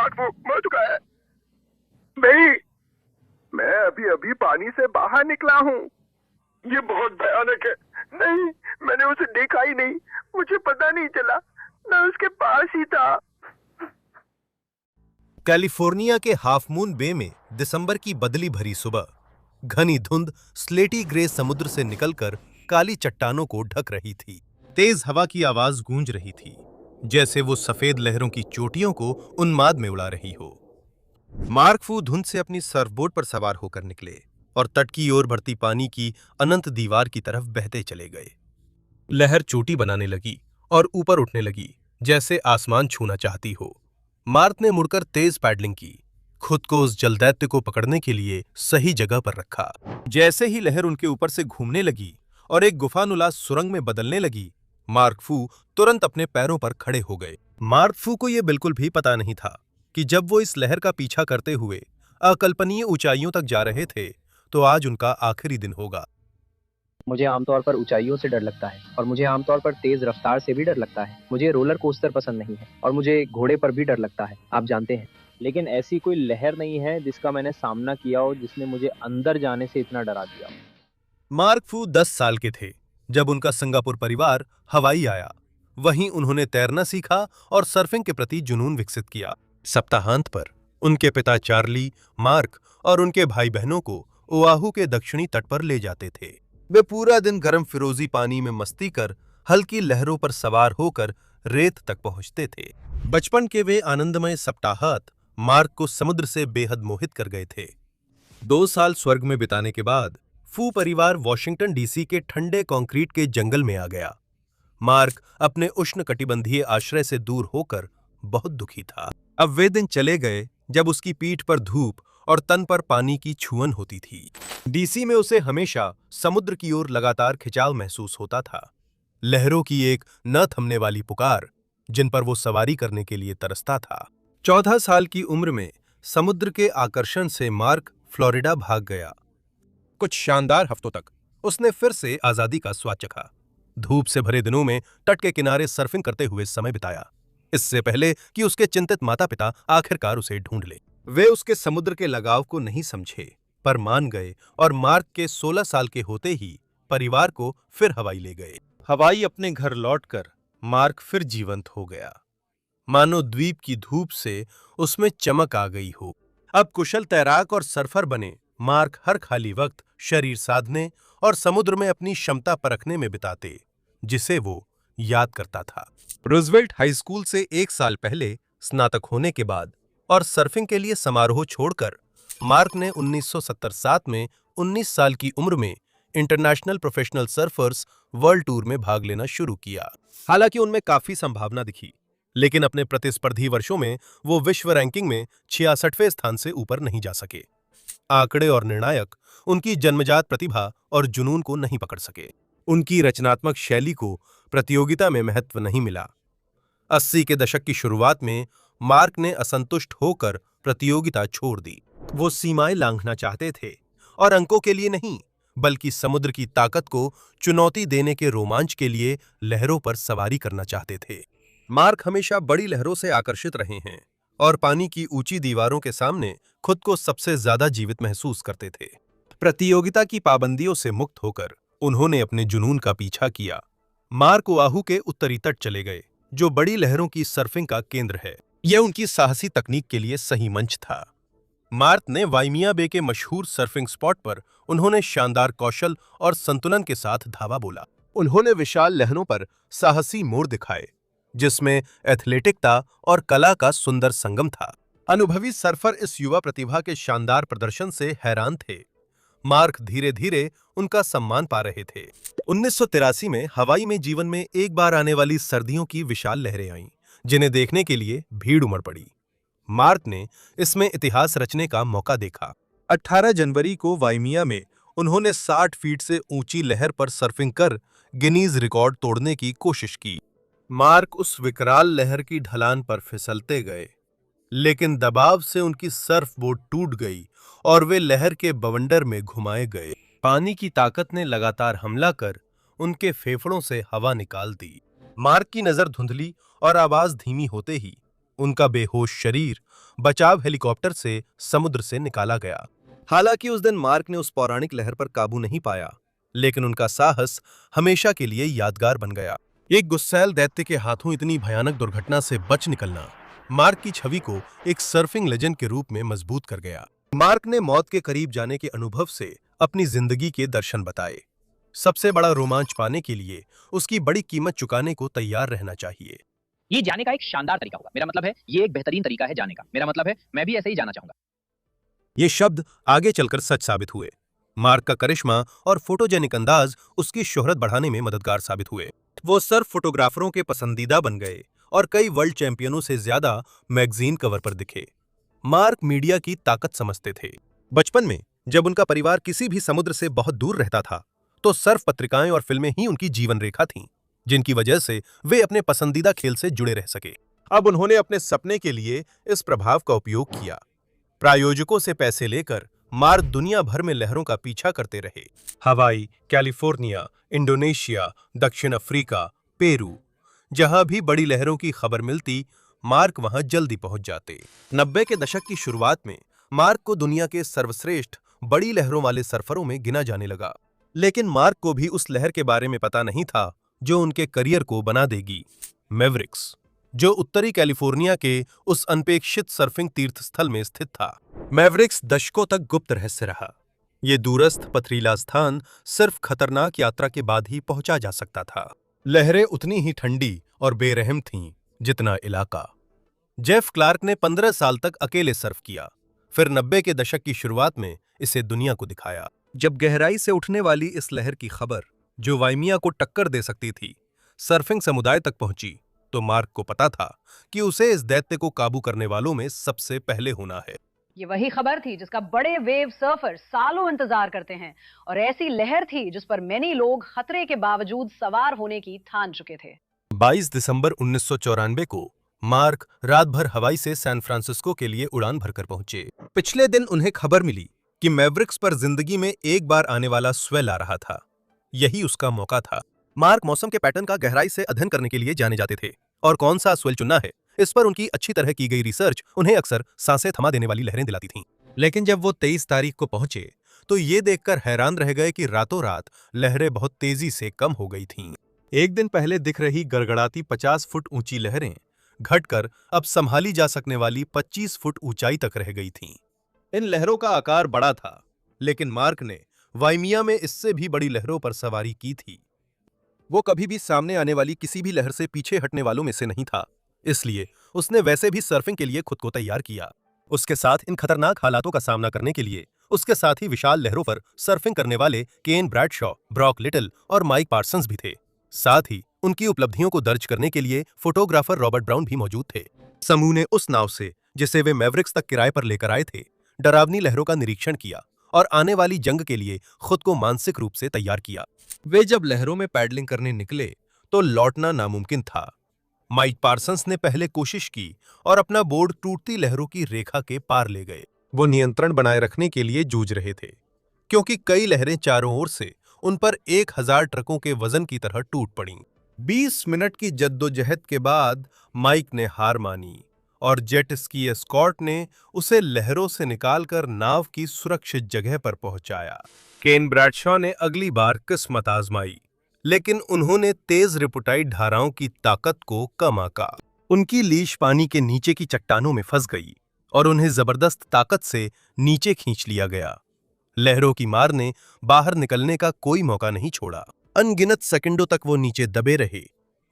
Mark वो मर चुका है। नहीं, मैं अभी अभी पानी से बाहर निकला हूँ। ये बहुत भयानक है। नहीं, मैंने उसे देखा ही नहीं, मुझे पता नहीं चला, मैं उसके पास ही था। कैलिफोर्निया के हाफ मून बे में दिसंबर की बदली भरी सुबह घनी धुंध स्लेटी ग्रे समुद्र से निकलकर काली चट्टानों को ढक रही थी। तेज हवा की आवाज गूंज रही थी, जैसे वो सफेद लहरों की चोटियों को उन्माद में उड़ा रही हो। मार्क फू धुंध से अपनी सर्फबोट पर सवार होकर निकले और तट की ओर बढ़ती पानी की अनंत दीवार की तरफ बहते चले गए। लहर चोटी बनाने लगी और ऊपर उठने लगी, जैसे आसमान छूना चाहती हो। मार्क ने मुड़कर तेज पैडलिंग की, खुद को उस जलदैत्य को पकड़ने के लिए सही जगह पर रखा। जैसे ही लहर उनके ऊपर से घूमने लगी और एक गुफानुमा सुरंग में बदलने लगी, मार्क फू तुरंत अपने पैरों पर खड़े हो गए। मार्क फू को यह बिल्कुल भी पता नहीं था कि जब वो इस लहर का पीछा करते हुए अकल्पनीय ऊंचाइयों तक जा रहे थे, तो आज उनका आखिरी दिन होगा। मुझे आमतौर पर ऊंचाइयों से डर लगता है और मुझे आमतौर पर तेज रफ्तार से भी डर लगता है। मुझे रोलर कोस्टर पसंद नहीं है और मुझे घोड़े पर भी डर लगता है, आप जानते हैं। लेकिन ऐसी कोई लहर नहीं है जिसका मैंने सामना किया हो, जिसने मुझे अंदर जाने से इतना डरा दिया हो। मार्क फू 10 साल के थे जब उनका सिंगापुर परिवार हवाई आया। वहीं उन्होंने तैरना सीखा और सर्फिंग के प्रति जुनून विकसित किया। सप्ताहांत पर उनके पिता चार्ली, मार्क और उनके भाई बहनों को ओआहू के दक्षिणी तट पर ले जाते थे। वे पूरा दिन गर्म फिरोजी पानी में मस्ती कर हल्की लहरों पर सवार होकर रेत तक पहुंचते थे। बचपन के वे आनंदमय सप्ताहांत मार्क को समुद्र से बेहद मोहित कर गए थे। 2 साल स्वर्ग में बिताने के बाद फू परिवार वॉशिंगटन डीसी के ठंडे कंक्रीट के जंगल में आ गया। मार्क अपने उष्णकटिबंधीय आश्रय से दूर होकर बहुत दुखी था। अब वे दिन चले गए जब उसकी पीठ पर धूप और तन पर पानी की छुअन होती थी। डीसी में उसे हमेशा समुद्र की ओर लगातार खिंचाव महसूस होता था, लहरों की एक न थमने वाली पुकार जिन पर वो सवारी करने के लिए तरसता था। 14 साल की उम्र में समुद्र के आकर्षण से मार्क फ्लोरिडा भाग गया। कुछ शानदार हफ्तों तक उसने फिर से आजादी का स्वाद चखा। धूप से भरे दिनों में तट के किनारे सर्फिंग करते हुए समय बिताया, इससे पहले कि उसके चिंतित माता पिता आखिरकार उसे ढूंढ ले। वे उसके समुद्र के लगाव को नहीं समझे, पर मान गए और मार्क के 16 साल के होते ही परिवार को फिर हवाई ले गए। हवाई अपने घर लौटकर मार्क फिर जीवंत हो गया, मानो द्वीप की धूप से उसमें चमक आ गई हो। अब कुशल तैराक और सर्फर बने मार्क हर खाली वक्त शरीर साधने और समुद्र में अपनी क्षमता परखने में बिताते, जिसे वो याद करता था। रूजवेल्ट हाई स्कूल से 1 साल पहले स्नातक होने के बाद और सर्फिंग के लिए समारोह छोड़कर मार्क ने 1977 में 19 साल की उम्र में international professional surfers world tour में भाग लेना शुरू किया। हालांकि उनमें काफी संभावना दिखी, लेकिन अपने प्रतिस्पर्धी वर्षों में वो विश्व रैंकिंग में 66वें स्थान से ऊपर नहीं जा सके। आंकड़े और निर्णायक उनकी जन्मजात प्रतिभा और जुनून को नहीं पकड़ सके। उनकी रचनात्मक शैली को प्रतियोगिता में महत्व नहीं मिला। 80 के दशक की शुरुआत में मार्क ने असंतुष्ट होकर प्रतियोगिता छोड़ दी। वो सीमाएं लांघना चाहते थे और अंकों के लिए नहीं, बल्कि समुद्र की ताकत को चुनौती देने के रोमांच के लिए लहरों पर सवारी करना चाहते थे। मार्क हमेशा बड़ी लहरों से आकर्षित रहे हैं और पानी की ऊंची दीवारों के सामने खुद को सबसे ज्यादा जीवित महसूस करते थे। प्रतियोगिता की पाबंदियों से मुक्त होकर उन्होंने अपने जुनून का पीछा किया। मार्क ओआहू के उत्तरी तट चले गए, जो बड़ी लहरों की सर्फिंग का केंद्र है। यह उनकी साहसी तकनीक के लिए सही मंच था। मार्क ने वाइमिया बे के मशहूर सर्फिंग स्पॉट पर उन्होंने शानदार कौशल और संतुलन के साथ धावा बोला। उन्होंने विशाल लहरों पर साहसी मोड़ दिखाए, जिसमें एथलेटिकता और कला का सुंदर संगम था। अनुभवी सर्फर इस युवा प्रतिभा के शानदार प्रदर्शन से हैरान थे। मार्क धीरे धीरे उनका सम्मान पा रहे थे। 1983 में हवाई में जीवन में एक बार आने वाली सर्दियों की विशाल लहरें आईं, जिन्हें देखने के लिए भीड़ उमड़ पड़ी। मार्क ने इसमें इतिहास रचने का मौका देखा। 18 जनवरी को वाइमिया में उन्होंने 60 फीट से ऊंची लहर पर सर्फिंग कर गिनीज रिकॉर्ड तोड़ने की कोशिश की। मार्क उस विकराल लहर की ढलान पर फिसलते गए, लेकिन दबाव से उनकी सर्फ बोट टूट गई और वे लहर के बवंडर में घुमाए गए। पानी की ताकत ने लगातार हमला कर उनके फेफड़ों से हवा निकाल दी। मार्क की नजर धुंधली और आवाज धीमी होते ही उनका बेहोश शरीर बचाव हेलीकॉप्टर से समुद्र से निकाला गया। हालांकि उस दिन मार्क ने उस पौराणिक लहर पर काबू नहीं पाया, लेकिन उनका साहस हमेशा के लिए यादगार बन गया। एक गुस्सैल दैत्य के हाथों इतनी भयानक दुर्घटना से बच निकलना मार्क की छवि को एक सर्फिंग लेजेंड के रूप में मजबूत कर गया। मार्क ने मौत के करीब जाने के अनुभव से अपनी जिंदगी के दर्शन बताए। सबसे बड़ा रोमांच पाने के लिए उसकी बड़ी कीमत चुकाने को तैयार रहना चाहिए। ये जाने का एक शानदार तरीका होगा। मेरा मतलब है ये एक बेहतरीन तरीका है जाने का। मेरा मतलब है मैं भी ऐसे ही जाना चाहूंगा। ये शब्द आगे चलकर सच साबित हुए। मार्क का करिश्मा और फोटोजेनिक अंदाज उसकी शोहरत बढ़ाने में मददगार साबित हुए। वो सर्फ फोटोग्राफरों के पसंदीदा बन गए और कई वर्ल्ड चैंपियनों से ज्यादा मैगजीन कवर पर दिखे। मार्क मीडिया की ताकत समझते थे। बचपन में जब उनका परिवार किसी भी समुद्र से बहुत दूर रहता था, तो सर्फ पत्रिकाएं और फिल्में ही उनकी जीवन रेखा थीं, जिनकी वजह से वे अपने पसंदीदा खेल से जुड़े रह सके। अब उन्होंने अपने सपने के लिए इस प्रभाव का उपयोग किया। प्रायोजकों से पैसे लेकर मार्क दुनिया भर में लहरों का पीछा करते रहे। हवाई, कैलिफोर्निया, इंडोनेशिया, दक्षिण अफ्रीका, पेरू, जहां भी बड़ी लहरों की खबर मिलती, मार्क वहां जल्दी पहुंच जाते। 90 के दशक की शुरुआत में मार्क को दुनिया के सर्वश्रेष्ठ बड़ी लहरों वाले सर्फरों में गिना जाने लगा। लेकिन मार्क को भी उस लहर के बारे में पता नहीं था जो उनके करियर को बना देगी, मैवरिक्स, जो उत्तरी कैलिफोर्निया के उस अनपेक्षित सर्फिंग तीर्थ स्थल में स्थित था। मैवरिक्स दशकों तक गुप्त रहस्य रहा। ये दूरस्थ पथरीला स्थान सिर्फ खतरनाक यात्रा के बाद ही पहुंचा जा सकता था। लहरें उतनी ही ठंडी और बेरहम थीं जितना इलाका। जेफ क्लार्क ने 15 साल तक अकेले सर्फ किया, फिर 90 के दशक की शुरुआत में इसे दुनिया को दिखाया। जब गहराई से उठने वाली इस लहर की खबर, जो वाइमिया को टक्कर दे सकती थी, सर्फिंग समुदाय तक पहुंची, तो मार्क को पता था कि उसे इस दैत्य को काबू करने वालों में सबसे पहले होना है। ये वही खबर थी जिसका बड़े वेव सर्फर सालों इंतजार करते हैं, और ऐसी लहर थी जिस पर मैनी लोग खतरे के बावजूद सवार होने की ठान चुके थे। 22 दिसंबर 1994 को मार्क रात भर हवाई से सैन फ्रांसिस्को के लिए उड़ान भरकर पहुंचे। पिछले दिन उन्हें खबर मिली कि मैवरिक्स पर जिंदगी में एक बार आने वाला स्वेल आ रहा था। यही उसका मौका था। मार्क मौसम के पैटर्न का गहराई से अध्ययन करने के लिए जाने जाते थे, और कौन सा स्वेल चुनना है, इस पर उनकी अच्छी तरह की गई रिसर्च उन्हें अक्सर सांसें थमा देने वाली लहरें दिलाती थीं। लेकिन जब वो 23 तारीख को पहुंचे, तो ये देखकर हैरान रह गए कि रातों रात लहरें बहुत तेजी से कम हो गई थीं। एक दिन पहले दिख रही गड़गड़ाती 50 फुट ऊंची लहरें घटकर अब संभाली जा सकने वाली 25 फुट ऊंचाई तक रह गई थीं। इन लहरों का आकार बड़ा था, लेकिन मार्क ने वाइमिया में इससे भी बड़ी लहरों पर सवारी की थी। वो कभी भी सामने आने वाली किसी भी लहर से पीछे हटने वालों में से नहीं था, इसलिए उसने वैसे भी सर्फिंग के लिए खुद को तैयार किया। उसके साथ इन खतरनाक हालातों का सामना करने के लिए उसके साथ ही विशाल लहरों पर सर्फिंग करने वाले केन ब्रैडशॉ, ब्रॉक लिटिल और माइक पार्सन्स भी थे। साथ ही उनकी उपलब्धियों को दर्ज करने के लिए फोटोग्राफर रॉबर्ट ब्राउन भी मौजूद थे। समूह ने उस नाव से, जिसे वे मैवरिक्स तक किराए पर लेकर आए थे, डरावनी लहरों का निरीक्षण किया और आने वाली जंग के लिए खुद को मानसिक रूप से तैयार किया। वे जब लहरों में पैडलिंग करने निकले तो लौटना नामुमकिन था। माइक पार्सन्स ने पहले कोशिश की और अपना बोर्ड टूटती लहरों की रेखा के पार ले गए। वो नियंत्रण बनाए रखने के लिए जूझ रहे थे, क्योंकि कई लहरें चारों ओर से उन पर 1000 ट्रकों के वजन की तरह टूट पड़ीं। 20 मिनट की जद्दोजहद के बाद माइक ने हार मानी और जेट स्की एस्कॉर्ट ने उसे लहरों से निकालकर नाव की सुरक्षित जगह पर पहुंचाया। केन ब्रैडशॉ ने अगली बार किस्मत आजमाई, लेकिन उन्होंने तेज रिपुटाइट धाराओं की ताकत को कम आंका। उनकी लीश पानी के नीचे की चट्टानों में फंस गई और उन्हें जबरदस्त ताकत से नीचे खींच लिया गया। लहरों की मार ने बाहर निकलने का कोई मौका नहीं छोड़ा। अनगिनत सेकंडों तक वो नीचे दबे रहे,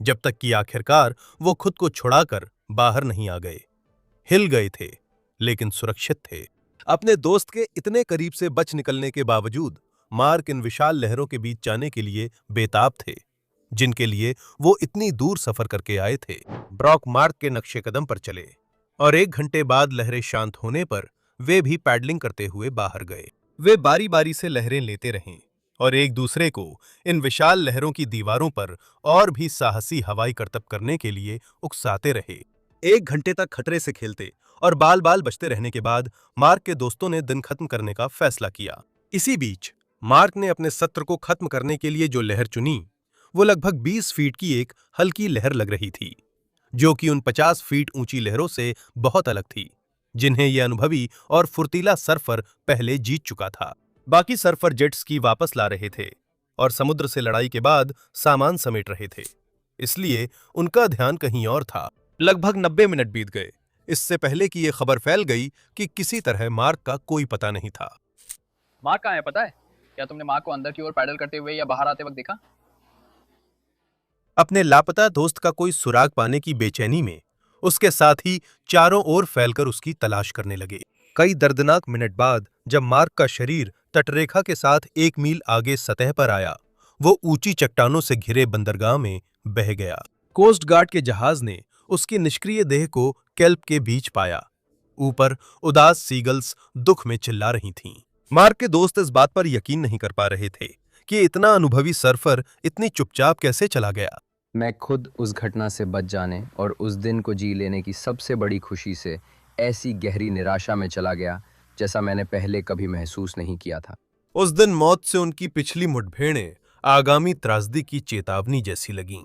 जब तक कि आखिरकार वो खुद को छुड़ाकर बाहर नहीं आ गए। हिल गए थे, लेकिन सुरक्षित थे। अपने दोस्त के इतने करीब से बच निकलने के बावजूद मार्क इन विशाल लहरों के बीच जाने के लिए बेताब थे, जिनके लिए वो इतनी दूर सफर करके आए थे। ब्रॉक मार्क के नक्शे कदम पर चले और 1 घंटे बाद लहरें शांत होने पर वे भी पैडलिंग करते हुए बाहर गए। वे बारी बारी से लहरें लेते रहे और एक दूसरे को इन विशाल लहरों की दीवारों पर और भी साहसी हवाई करतब करने के लिए उकसाते रहे। 1 घंटे तक खतरे से खेलते और बाल बाल बचते रहने के बाद मार्क के दोस्तों ने दिन खत्म करने का फैसला किया। इसी बीच मार्क ने अपने सत्र को खत्म करने के लिए जो लहर चुनी, वो लगभग 20 फीट की एक हल्की लहर लग रही थी, जो कि उन 50 फीट ऊंची लहरों से बहुत अलग थी, जिन्हें यह अनुभवी और फुर्तीला सर्फर पहले जीत चुका था। बाकी सर्फर जेट स्की वापस ला रहे थे और समुद्र से लड़ाई के बाद सामान समेट रहे थे, इसलिए उनका ध्यान कहीं और था। लगभग 90 मिनट बीत गए इससे पहले कि यह खबर फैल गई कि किसी तरह मार्क का कोई पता नहीं था। मार्क कहाँ है पता है? क्या तुमने मार्क को अंदर की ओर पैडल करते हुए या बाहर आते वक्त देखा? अपने लापता दोस्त का कोई सुराग पाने की बेचैनी में उसके साथी चारों ओर फैलकर उसकी तलाश करने लगे। कई दर्दनाक मिनट बाद जब मार्क का शरीर तटरेखा के साथ 1 मील आगे सतह पर आया, वो ऊंची चट्टानों से घिरे बंदरगाह में बह गया। कोस्ट गार्ड के जहाज ने उसकी निष्क्रिय देह को केल्प के बीच पाया। ऊपर उदास सीगल्स दुख में चिल्ला रही थीं। मार्क के दोस्त इस बात पर यकीन नहीं कर पा रहे थे कि इतना अनुभवी सर्फर इतनी चुपचाप कैसे चला गया। मैं खुद उस घटना से बच जाने और उस दिन को जी लेने की सबसे बड़ी खुशी से ऐसी गहरी निराशा में चला गया जैसा मैंने पहले कभी महसूस नहीं किया था। उस दिन मौत से उनकी पिछली मुठभेड़ें आगामी त्रासदी की चेतावनी जैसी लगीं।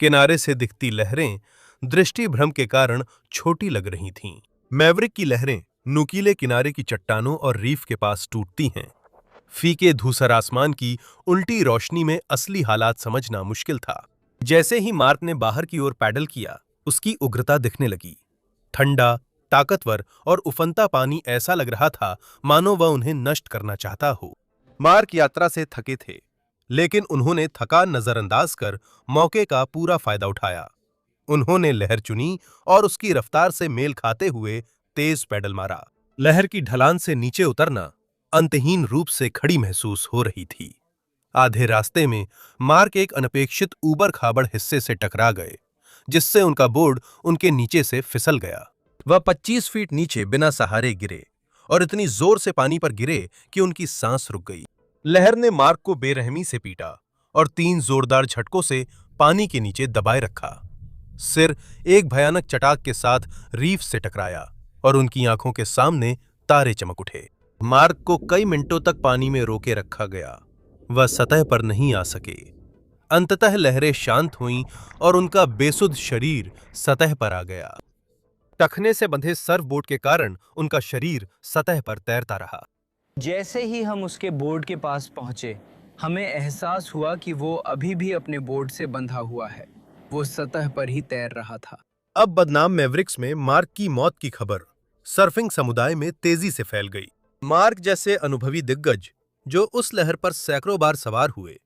किनारे से दिखती लहरें दृष्टि भ्रम के कारण छोटी लग रही थीं। मैवरिक की लहरें नुकीले किनारे की चट्टानों और रीफ के पास टूटती हैं। फीके धूसर आसमान की उल्टी रोशनी में असली हालात समझना मुश्किल था। जैसे ही मार्क ने बाहर की ओर पैडल किया, उसकी उग्रता दिखने लगी। ठंडा, ताकतवर और उफनता पानी ऐसा लग रहा था मानो वह उन्हें नष्ट करना चाहता हो। मार्क यात्रा से थके थे, लेकिन उन्होंने थकान नजरअंदाज कर मौके का पूरा फायदा उठाया। उन्होंने लहर चुनी और उसकी रफ्तार से मेल खाते हुए तेज पैडल मारा। लहर की ढलान से नीचे उतरना अंतहीन रूप से खड़ी महसूस हो रही थी। आधे रास्ते में मार्क एक अनपेक्षित ऊबड़ खाबड़ हिस्से से टकरा गए, जिससे उनका बोर्ड उनके नीचे से फिसल गया। वह 25 फीट नीचे बिना सहारे गिरे और इतनी जोर से पानी पर गिरे कि उनकी सांस रुक गई। लहर ने मार्क को बेरहमी से पीटा और 3 जोरदार झटकों से पानी के नीचे दबाए रखा। सिर एक भयानक चटाक के साथ रीफ से टकराया और उनकी आंखों के सामने तारे चमक उठे। मार्क को कई मिनटों तक पानी में रोके रखा गया। वह सतह पर नहीं आ सके। अंततः लहरें शांत हुईं और उनका बेसुध शरीर सतह पर आ गया। टखने से बंधे सर्फ बोट के कारण उनका शरीर सतह पर तैरता रहा। जैसे ही हम उसके बोर्ड के पास पहुंचे, हमें एहसास हुआ कि वो अभी भी अपने बोर्ड से बंधा हुआ है। वो सतह पर ही तैर रहा था। अब बदनाम मैवरिक्स में मार्क की मौत की खबर सर्फिंग समुदाय में तेजी से फैल गई। मार्क जैसे अनुभवी दिग्गज जो उस लहर पर सैकड़ों बार सवार हुए,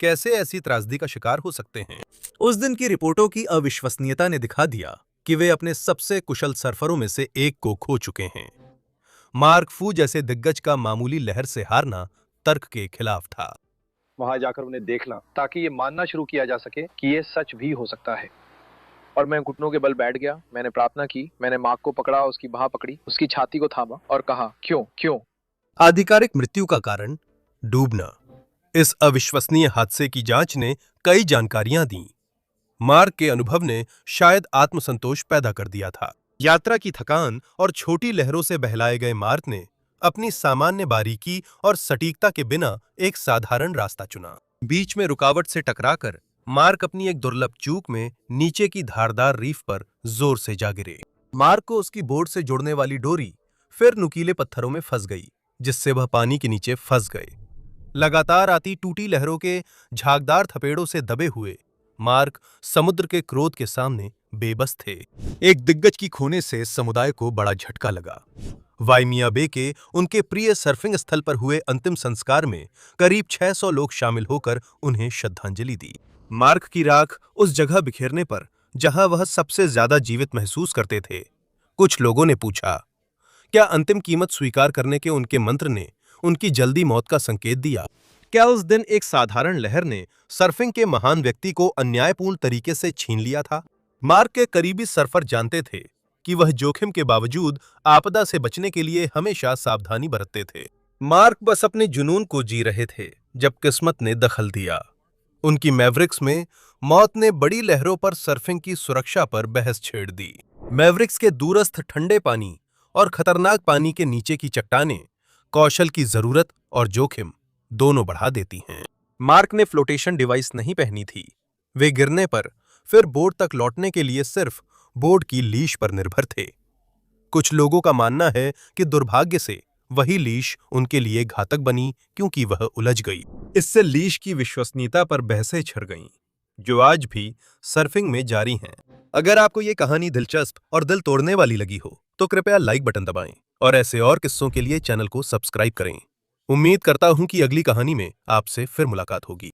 कैसे ऐसी त्रासदी का शिकार हो सकते हैं? उस दिन की रिपोर्टों की अविश्वसनीयता ने दिखा दिया कि वे अपने सबसे कुशल सर्फरों में से एक को खो चुके हैं। मार्क फू जैसे दिग्गज का मामूली लहर से हारना तर्क के खिलाफ था। वहां जाकर उन्हें देखना ताकि ये मानना शुरू किया जा सके कि ये सच भी हो सकता है। और मैं घुटनों के बल बैठ गया। मैंने प्रार्थना की। मैंने मार्क को पकड़ा, उसकी बाह पकड़ी, उसकी छाती को थामा और कहा, क्यों क्यों? आधिकारिक मृत्यु का कारण डूबना। इस अविश्वसनीय हादसे की जांच ने कई जानकारियां दी। मार्क के अनुभव ने शायद आत्मसंतोष पैदा कर दिया था। यात्रा की थकान और छोटी लहरों से बहलाए गए मार्क ने अपनी सामान्य बारीकी और सटीकता के बिना एक साधारण रास्ता चुना। बीच में रुकावट से टकराकर मार्क अपनी एक दुर्लभ चूक में नीचे की धारदार रीफ पर जोर से जा गिरे। मार्क को उसकी बोट से जोड़ने वाली डोरी फिर नुकीले पत्थरों में फंस गई, जिससे वह पानी के नीचे फंस गए। लगातार आती टूटी लहरों के झागदार थपेड़ों से दबे हुए मार्क समुद्र के क्रोध के सामने बेबस थे। एक दिग्गज की खोने से समुदाय को बड़ा झटका लगा। वाइमिया बे के उनके प्रिय सर्फिंग स्थल पर हुए अंतिम संस्कार में करीब 600 लोग शामिल होकर उन्हें श्रद्धांजलि दी। मार्क की राख उस जगह बिखेरने पर जहां वह सबसे ज्यादा जीवित महसूस करते थे, कुछ लोगों ने पूछा, क्या अंतिम कीमत स्वीकार करने के उनके मंत्र ने उनकी जल्दी मौत का संकेत दिया? क्या उस दिन एक साधारण लहर ने सर्फिंग के महान व्यक्ति को अन्यायपूर्ण तरीके से छीन लिया था? मार्क के करीबी सर्फर जानते थे कि वह जोखिम के बावजूद आपदा से बचने के लिए हमेशा सावधानी बरतते थे। मार्क बस अपने जुनून को जी रहे थे जब किस्मत ने दखल दिया। उनकी मैवरिक्स में मौत ने बड़ी लहरों पर सर्फिंग की सुरक्षा पर बहस छेड़ दी। मैवरिक्स के दूरस्थ ठंडे पानी और खतरनाक पानी के नीचे की चट्टानें कौशल की जरूरत और जोखिम दोनों बढ़ा देती हैं। मार्क ने फ्लोटेशन डिवाइस नहीं पहनी थी। वे गिरने पर फिर बोट तक लौटने के लिए सिर्फ बोट की लीश पर निर्भर थे। कुछ लोगों का मानना है कि दुर्भाग्य से वही लीश उनके लिए घातक बनी क्योंकि वह उलझ गई। इससे लीश की विश्वसनीयता पर बहसें छिड़ गईं, जो आज भी सर्फिंग में जारी हैं। अगर आपको ये कहानी दिलचस्प और दिल तोड़ने वाली लगी हो तो कृपया लाइक बटन दबाएं और ऐसे और किस्सों के लिए चैनल को सब्सक्राइब करें। उम्मीद करता हूं कि अगली कहानी में आपसे फिर मुलाकात होगी।